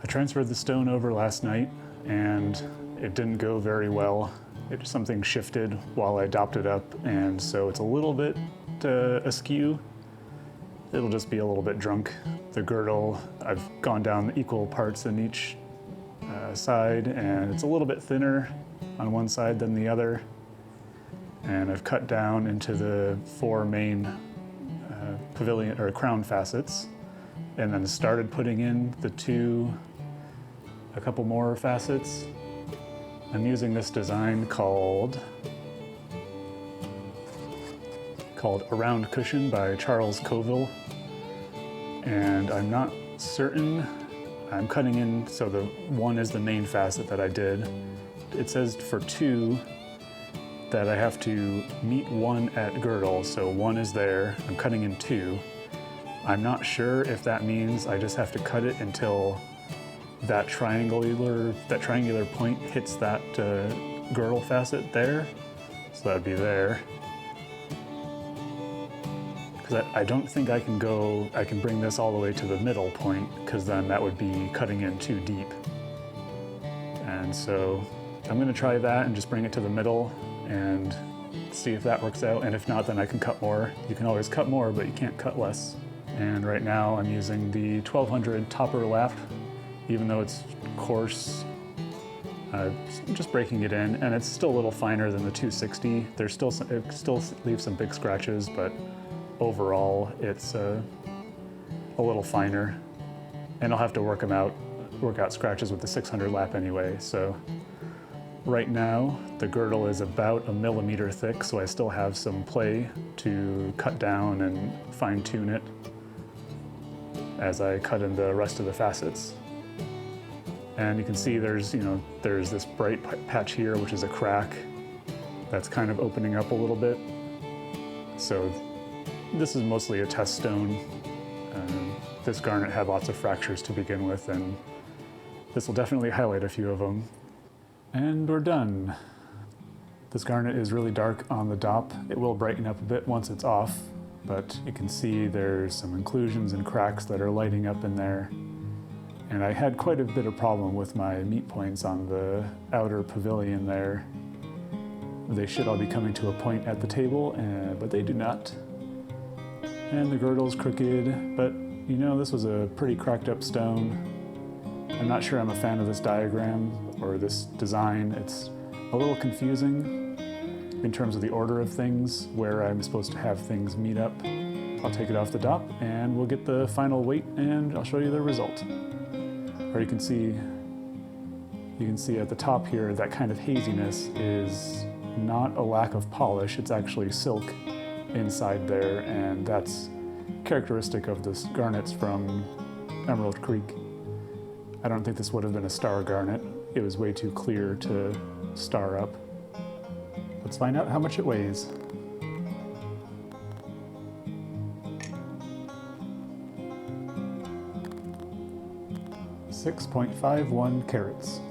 transferred the stone over last night and it didn't go very well. Something shifted while I dopped it up, and so it's a little bit askew. It'll just be a little bit drunk. The girdle, I've gone down equal parts in each side, and it's a little bit thinner on one side than the other. And I've cut down into the 4 main pavilion or crown facets, and then started putting in a couple more facets. I'm using this design called A Round Cushion by Charles Coville, and I'm not certain. I'm cutting in, so the 1 is the main facet that I did. It says for 2 that I have to meet 1 at girdle, so 1 is there. I'm cutting in 2. I'm not sure if that means I just have to cut it until that triangular point hits that girdle facet there, so that'd be there. Because I don't think I can bring this all the way to the middle point, because then that would be cutting in too deep. And so I'm going to try that and just bring it to the middle and see if that works out, and if not, then I can cut more. You can always cut more, but you can't cut less. And right now I'm using the 1200 topper lap, even though it's coarse, just breaking it in, and it's still a little finer than the 260. It still leaves some big scratches, but overall it's a little finer. And I'll have to work out scratches with the 600 lap anyway. So right now the girdle is about 1 millimeter thick, so I still have some play to cut down and fine tune it as I cut in the rest of the facets. And you can see there's this bright patch here, which is a crack that's kind of opening up a little bit. So this is mostly a test stone. This garnet had lots of fractures to begin with, and this will definitely highlight a few of them. And we're done. This garnet is really dark on the dop. It will brighten up a bit once it's off, but you can see there's some inclusions and cracks that are lighting up in there. And I had quite a bit of problem with my meet points on the outer pavilion there. They should all be coming to a point at the table, but they do not. And the girdle's crooked, but this was a pretty cracked up stone. I'm not sure I'm a fan of this diagram or this design. It's a little confusing in terms of the order of things, where I'm supposed to have things meet up. I'll take it off the dop and we'll get the final weight and I'll show you the result. Or you can see at the top here, that kind of haziness is not a lack of polish, it's actually silk inside there, and that's characteristic of the garnets from Emerald Creek. I don't think this would have been a star garnet. It was way too clear to star up. Let's find out how much it weighs. 6.51 carats.